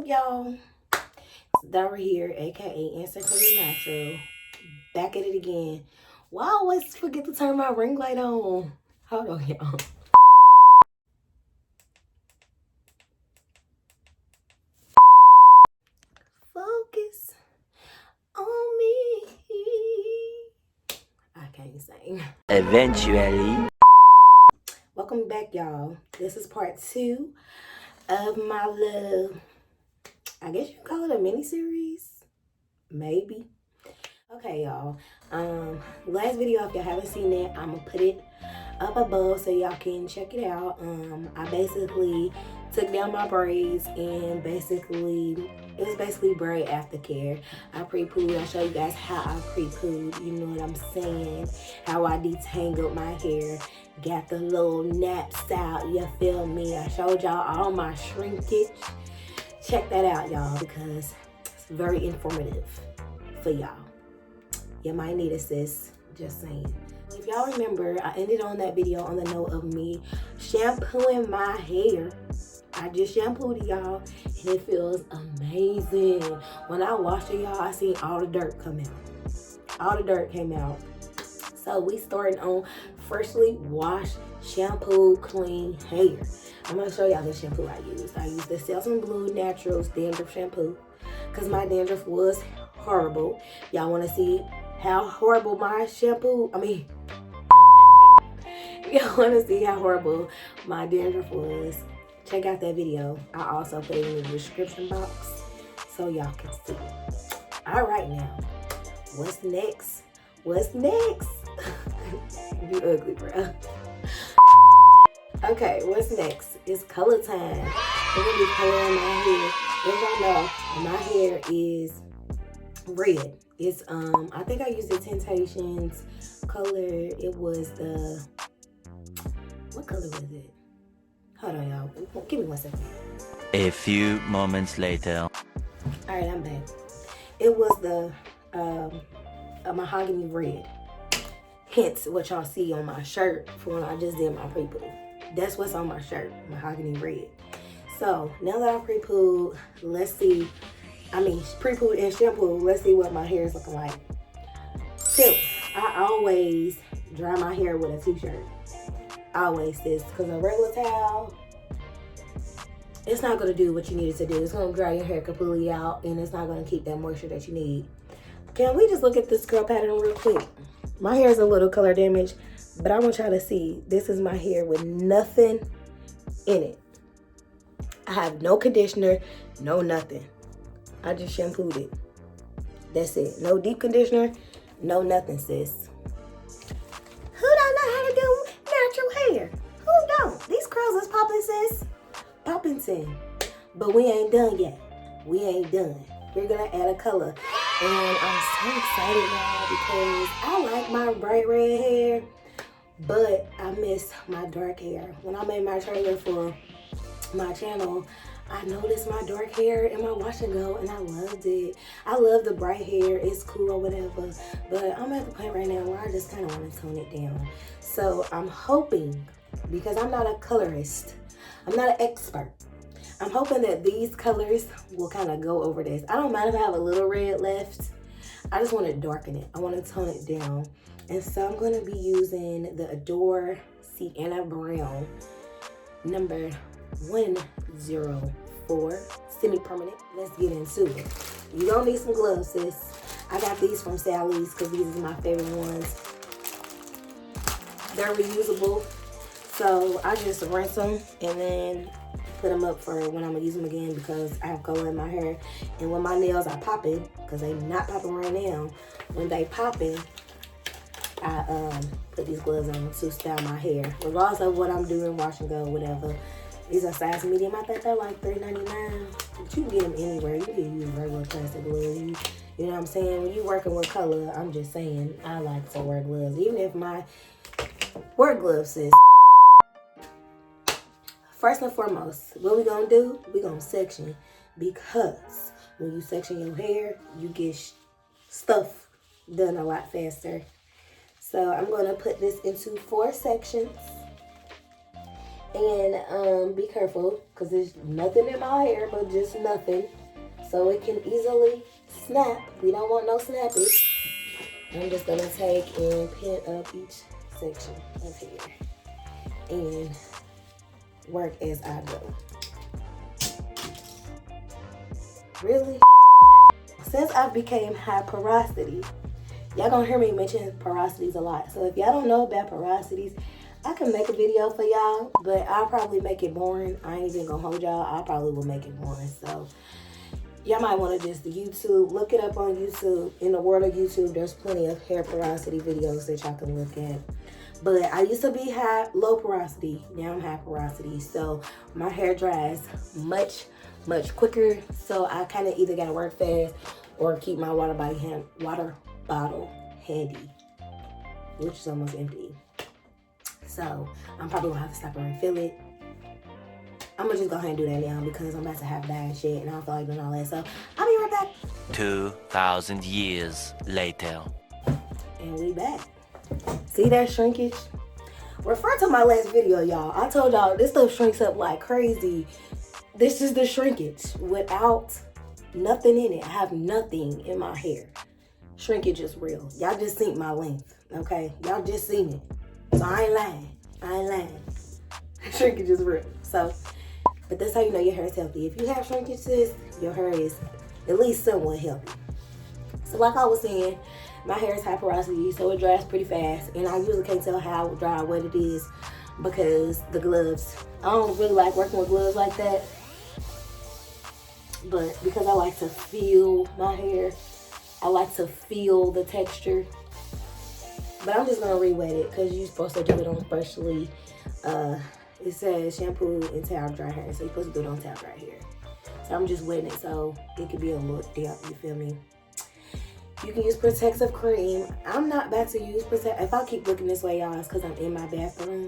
up, y'all? Adore here, aka Instantly Natural. Back at it again. Why I always forget to turn my ring light on? Hold on, y'all. Focus on me. I can't sing. Eventually. Welcome back, y'all. This is part 2 of my little, I guess you can call it a mini-series. Maybe. Okay, y'all. Last video, if y'all haven't seen it, I'm gonna put it up above so y'all can check it out. I basically took down my braids and it was basically braid aftercare. I pre-pooed. I show you guys how I pre-pooed. You know what I'm saying? How I detangled my hair. Got the little naps out. You feel me? I showed y'all all my shrinkage. Check that out, y'all, because it's very informative for y'all. You might need it, sis. Just saying. If y'all remember, I ended on that video on the note of me shampooing my hair. I just shampooed it, y'all, and it feels amazing. When I washed it, y'all, I seen all the dirt come out. All the dirt came out. So we started on freshly washed, shampoo, clean hair. I'm gonna show y'all the shampoo I used. I used the Selsun Blue Naturals dandruff shampoo because my dandruff was horrible. Y'all want to see how horrible my shampoo, y'all want to see how horrible my dandruff was, check out that video. I also put it in the description box so y'all can see. All right, now, what's next? What's next? You ugly, bro. Okay, what's next? It's color time. We're gonna be coloring my hair. As y'all know, my hair is red. It's I think I used the Temptations color. It was the, what color was it? Hold on, y'all. Give me 1 second. A few moments later. All right, I'm back. It was the a mahogany red. Hence what y'all see on my shirt for when I just did my pre-poo. That's what's on my shirt, mahogany red. So now that I pre-pooed, let's see. Pre-pooed and shampoo. Let's see what my hair is looking like. Tip: I always dry my hair with a t-shirt. Always, sis, because a regular towel, it's not gonna do what you need it to do. It's gonna dry your hair completely out, and it's not gonna keep that moisture that you need. Can we just look at this curl pattern real quick? My hair is a little color damaged, but I want y'all to see. This is my hair with nothing in it. I have no conditioner, no nothing. I just shampooed it. That's it. No deep conditioner, no nothing, sis. Who don't know how to do natural hair? Who don't? These curls is popping, sis. Popping, sin. But we ain't done yet. We ain't done. We're gonna add a color. And I'm so excited now because I like my bright red hair, but I miss my dark hair. When I made my trailer for my channel, I noticed my dark hair in my wash and go, and I loved it. I love the bright hair. It's cool or whatever, but I'm at the point right now where I just kind of want to tone it down. So I'm hoping, because I'm not a colorist, I'm not an expert, I'm hoping that these colors will kind of go over this. I don't mind if I have a little red left. I just want to darken it. I want to tone it down. And so I'm going to be using the Adore Sienna Brown number 104 semi-permanent. Let's get into it. You don't need some gloves, sis. I got these from Sally's because these are my favorite ones. They're reusable. So I just rinse them and then put them up for when I'm gonna use them again because I have color in my hair. And when my nails are popping, because they not popping right now, when they popping, I put these gloves on to style my hair. Regardless of what I'm doing, wash and go, whatever. These are size medium. I think they're like $3.99. But you can get them anywhere. You can use regular plastic gloves. You know what I'm saying? When you're working with color, I'm just saying, I like to wear gloves. Even if my work gloves is. First and foremost, what we gonna do? We gonna section, because when you section your hair, you get stuff done a lot faster. So I'm gonna put this into 4 sections, And be careful, because there's nothing in my hair, but just nothing. So it can easily snap. We don't want no snappage. I'm just gonna take and pin up each section of here and work as I go. Really? Since I became high porosity, y'all gonna hear me mention porosities a lot. So if y'all don't know about porosities, I can make a video for y'all, but I'll probably make it boring. I ain't even gonna hold y'all. I probably will make it boring. So y'all might want to just look it up on YouTube. In the world of YouTube, there's plenty of hair porosity videos that y'all can look at. But I used to be low porosity. Now I'm high porosity. So my hair dries much quicker. So I kind of either gotta work fast or keep my water bottle handy, which is almost empty. So I'm probably gonna have to stop and refill it. I'm gonna just go ahead and do that now because I'm about to have bad shit and I don't feel like doing all that. So I'll be right back. 2,000 years later. And we back. See that shrinkage? Refer to my last video, y'all. I told y'all this stuff shrinks up like crazy. This is the shrinkage without nothing in it. I have nothing in my hair. Shrinkage is real. Y'all just seen my length, okay? Y'all just seen it. So I ain't lying. Shrinkage is real. So, but that's how you know your hair is healthy. If you have shrinkage, sis, your hair is at least somewhat healthy. So like I was saying, my hair is high porosity, so it dries pretty fast. And I usually can't tell how dry or wet it is because the gloves. I don't really like working with gloves like that. But because I like to feel my hair, I like to feel the texture. But I'm just gonna re-wet it because you're supposed to do it on freshly. It says shampoo and towel dry hair, so you're supposed to do it on towel dry hair. So I'm just wetting it so it could be a little damp. You feel me? You can use protective cream. I'm not about to use if I keep looking this way, y'all, it's because I'm in my bathroom.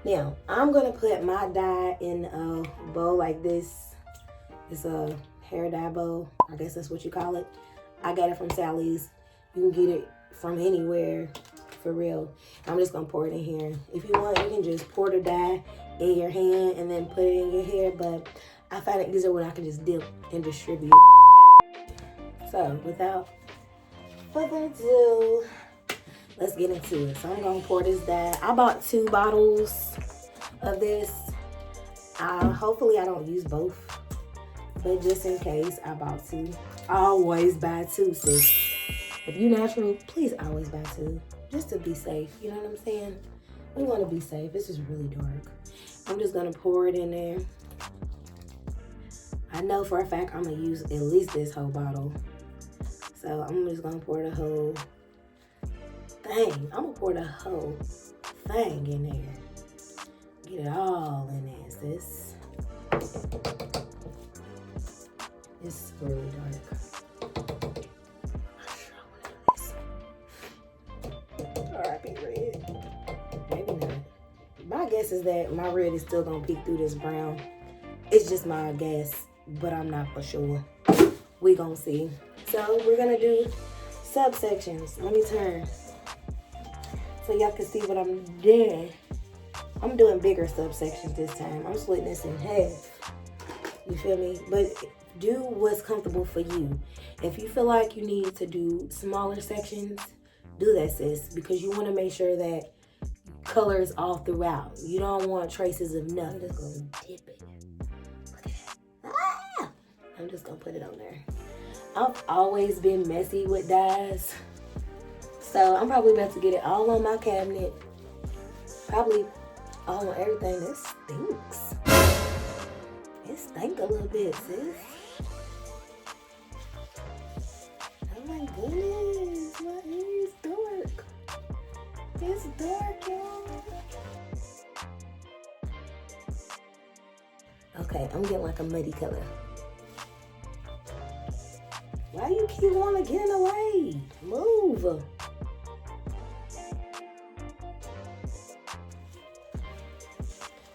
Now I'm gonna put my dye in a bowl like this. It's a hair dye bowl. I guess that's what you call it. I got it from Sally's. You can get it from anywhere, for real. I'm just gonna pour it in here. If you want, you can just pour the dye in your hand and then put it in your hair, but I find it easier when I can just dip and distribute. So without further ado, let's get into it. So I'm gonna pour this dye. I bought 2 bottles of this. Hopefully I don't use both, but just in case, I bought 2. I always buy 2, sis. If you're natural, please always buy 2, just to be safe. You know what I'm saying? We want to be safe. This is really dark. I'm just gonna pour it in there. I know for a fact I'm gonna use at least this whole bottle. So I'm just gonna pour the whole thing. I'm gonna pour the whole thing in there. Get it all in there, sis. It's really dark. R.I.P. red. Maybe not. My guess is that my red is still gonna peek through this brown. It's just my guess, but I'm not for sure. We gonna see. So we're gonna do subsections. Let me turn so y'all can see what I'm doing. I'm doing bigger subsections this time. I'm splitting this in half. You feel me? But do what's comfortable for you. If you feel like you need to do smaller sections, do that, sis, because you want to make sure that color is all throughout. You don't want traces of nothing. I'm just gonna dip it. Look at that. Ah! I'm just gonna put it on there. I've always been messy with dyes, so I'm probably about to get it all on my cabinet. Probably all on everything. This stinks. It stank a little bit, sis. Oh my goodness, my hair is dark. It's dark, y'all. Okay, I'm getting like a muddy color. Why you keep wanting to get in the way? Move.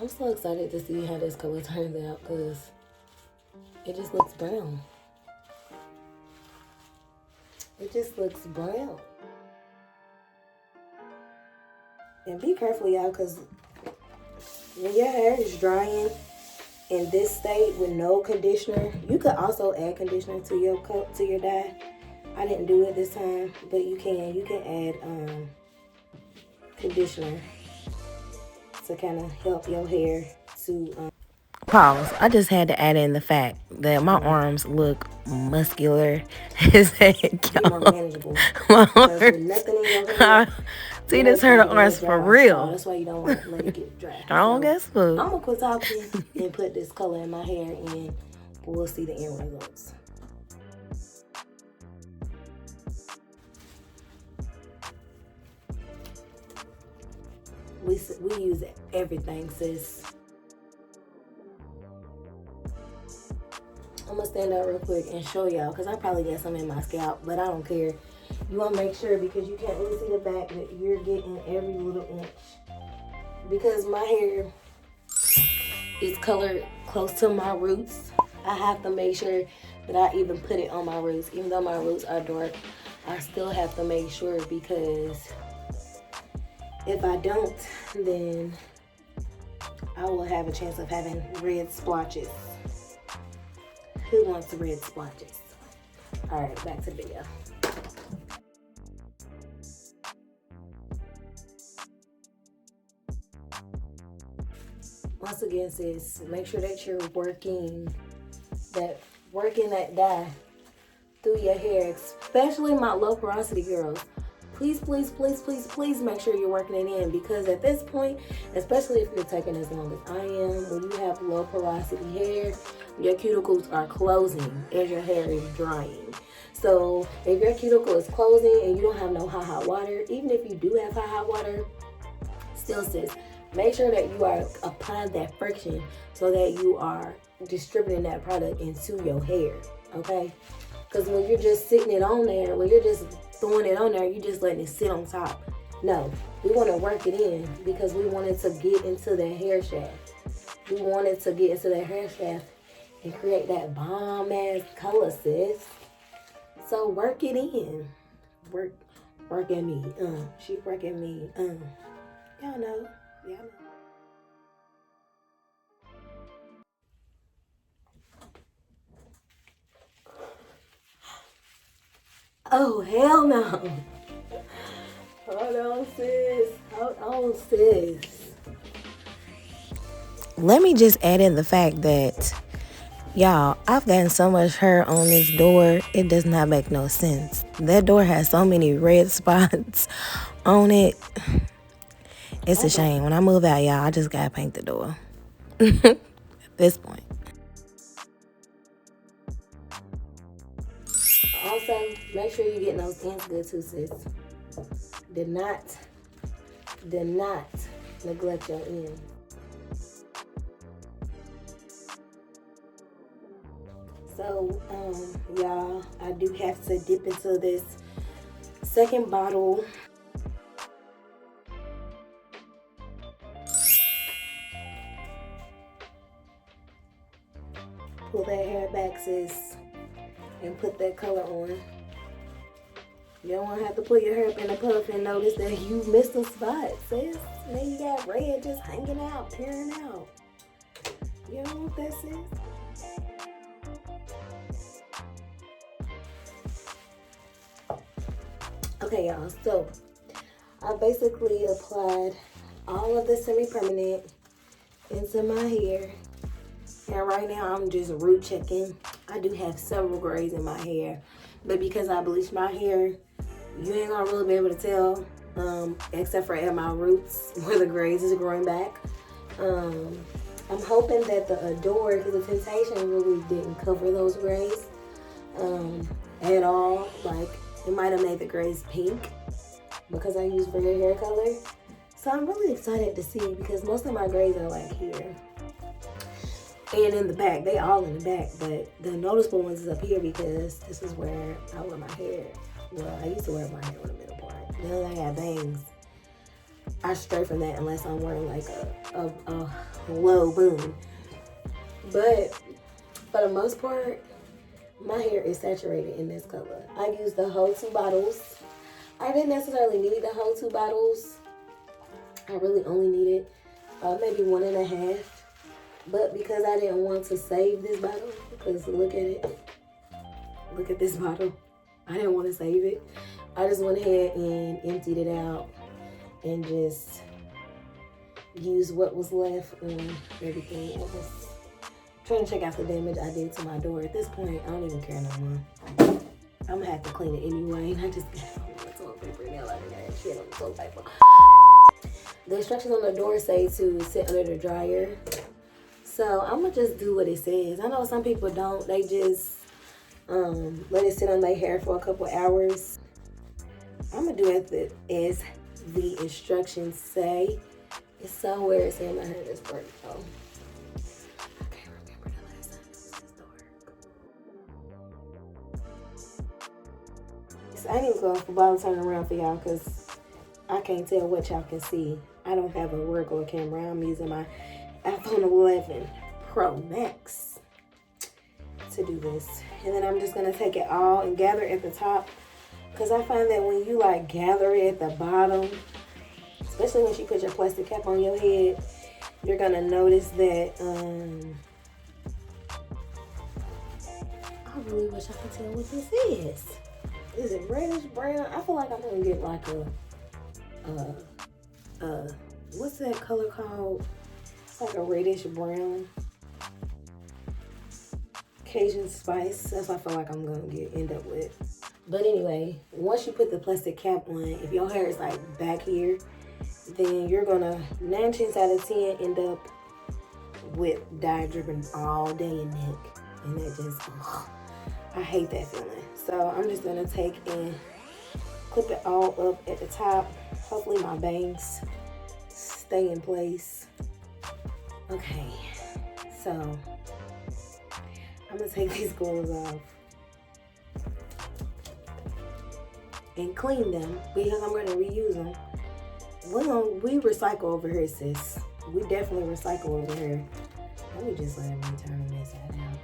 I'm so excited to see how this color turns out because it just looks brown. It just looks brown. And be careful, y'all, because when your hair is drying in this state with no conditioner, you could also add conditioner to your coat, to your dye. I didn't do it this time, but you can add conditioner to kind of help your hair to pause. I just had to add in the fact that my arms look muscular as heck, y'all. More manageable. My arms. With nothing in your hair. See, this hurt the arms for real. So that's why you don't want to let it get dry. Strong as fuck. I'm gonna quit talking and put this color in my hair, and we'll see the end results. We use everything, sis. I'm gonna stand up real quick and show y'all, because I probably got some in my scalp, but I don't care. You want to make sure, because you can't really see the back, that you're getting every little inch. Because my hair is colored close to my roots, I have to make sure that I even put it on my roots. Even though my roots are dark, I still have to make sure, because if I don't, then I will have a chance of having red splotches. Who wants red splotches? All right, back to the video. Once again, sis, make sure that you're working that dye through your hair, especially my low porosity girls. Please, please, please, please, please make sure you're working it in, because at this point, especially if you're taking as long as I am, when you have low porosity hair, your cuticles are closing as your hair is drying. So if your cuticle is closing and you don't have no hot water, even if you do have hot water, still, sis, make sure that you are applying that friction so that you are distributing that product into your hair, okay? Because when you're just sitting it on there, when you're just throwing it on there, you're just letting it sit on top. No, we want to work it in, because we want it to get into the hair shaft. We want it to get into the hair shaft and create that bomb-ass color, sis. So work it in. Work at me. She work at me. Y'all know. Oh, hell no. Hold on, sis. Let me just add in the fact that, y'all, I've gotten so much hair on this door, it does not make no sense. That door has so many red spots on it. It's a shame. When I move out, y'all, I just gotta paint the door. At this point. Also, make sure you're getting those ends good too, sis. Did not neglect your ends. So, y'all, I do have to dip into this second bottle. Pull that hair back, sis, and put that color on. You don't want to have to put your hair up in a puff and notice that you missed a spot, sis. Now you got red just hanging out, peering out. You don't want that, sis? Okay, y'all, so I basically applied all of the semi-permanent into my hair. And right now I'm just root checking. I do have several grays in my hair, but because I bleached my hair, you ain't gonna really be able to tell, except for at my roots where the grays is growing back. I'm hoping that the Adore, because the Temptation really didn't cover those grays at all. Like, it might have made the grays pink because I used red hair color. So I'm really excited to see, because most of my grays are like here. And in the back, they all in the back, but the noticeable ones is up here because this is where I wear my hair. Well, I used to wear my hair on the middle part. Now that I got bangs, I stray from that unless I'm wearing like a low boom. But for the most part, my hair is saturated in this color. I used the whole 2 bottles. I didn't necessarily need the whole 2 bottles. I really only needed maybe 1.5. But because I didn't want to save this bottle, because look at it. Look at this bottle. I didn't want to save it. I just went ahead and emptied it out and just used what was left on everything else. Trying to check out the damage I did to my door. At this point, I don't even care no more. I'm gonna have to clean it anyway. And I just got the toilet paper now. I got that shit on the toilet paper. The instructions on the door say to sit under the dryer. So I'm gonna just do what it says. I know some people don't. They just let it sit on their hair for a couple hours. I'm gonna do it as the instructions say. It's somewhere it's in my hair this part though. I can't remember the last time this was dark. So I need to go for bottle turn around for y'all because I can't tell what y'all can see. I don't have a regular camera. I'm using my iPhone 11 Pro Max to do this. And then I'm just gonna take it all and gather it at the top, because I find that when you like gather it at the bottom, especially when you put your plastic cap on your head, you're gonna notice that I really wish I could tell what this is. Is it reddish brown? I feel like I'm gonna get like a what's that color called? It's like a reddish brown Cajun spice. That's what I feel like I'm gonna end up with. But anyway, once you put the plastic cap on, if your hair is like back here, then you're gonna 9 times out of 10 end up with dye dripping all day and neck. And that just, I hate that feeling. So I'm just gonna take and clip it all up at the top. Hopefully my bangs stay in place. Okay, so I'm gonna take these gloves off and clean them because I'm gonna reuse them. We recycle over here, sis. We definitely recycle over here. Let me just let everyone turn them inside out.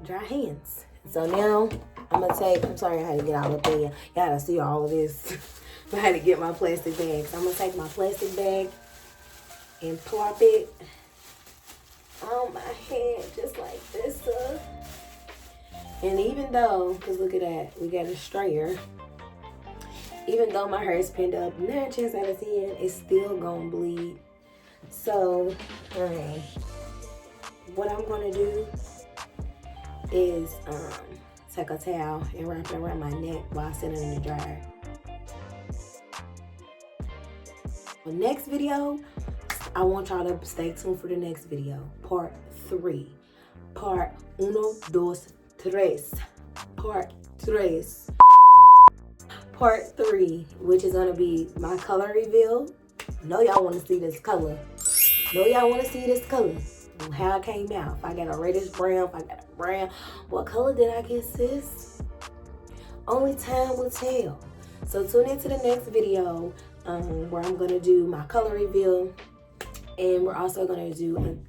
Dry hands. So now I'm gonna take, I'm sorry I had to get all up there. Y'all gotta see all of this. I had to get my plastic bag. So I'm gonna take my plastic bag and plop it on my head just like this. And even though, because look at that, we got a strayer. Even though my hair is pinned up 9 times out of 10, it's still gonna bleed. So, what I'm gonna do is take a towel and wrap it around my neck while I sit it in the dryer. The next video, I want y'all to stay tuned for the next video, part 3. Part 1, 2, 3. Part 3. Part 3, which is gonna be my color reveal. Know y'all wanna see this color. How it came out. If I got a reddish brown, if I got a brown. What color did I get, sis? Only time will tell. So tune into the next video where I'm gonna do my color reveal. And we're also gonna do,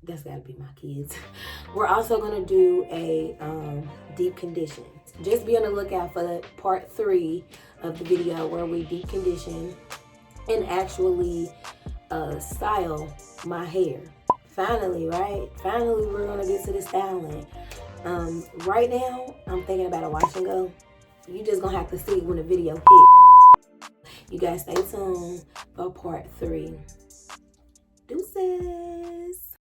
that's gotta be my kids. We're also gonna do a deep condition. Just be on the lookout for the part 3 of the video where we deep condition and actually style my hair. Finally, right? Finally, we're gonna get to the styling. Right now, I'm thinking about a wash and go. You just gonna have to see when the video hits. You guys stay tuned for part 3. Deuces.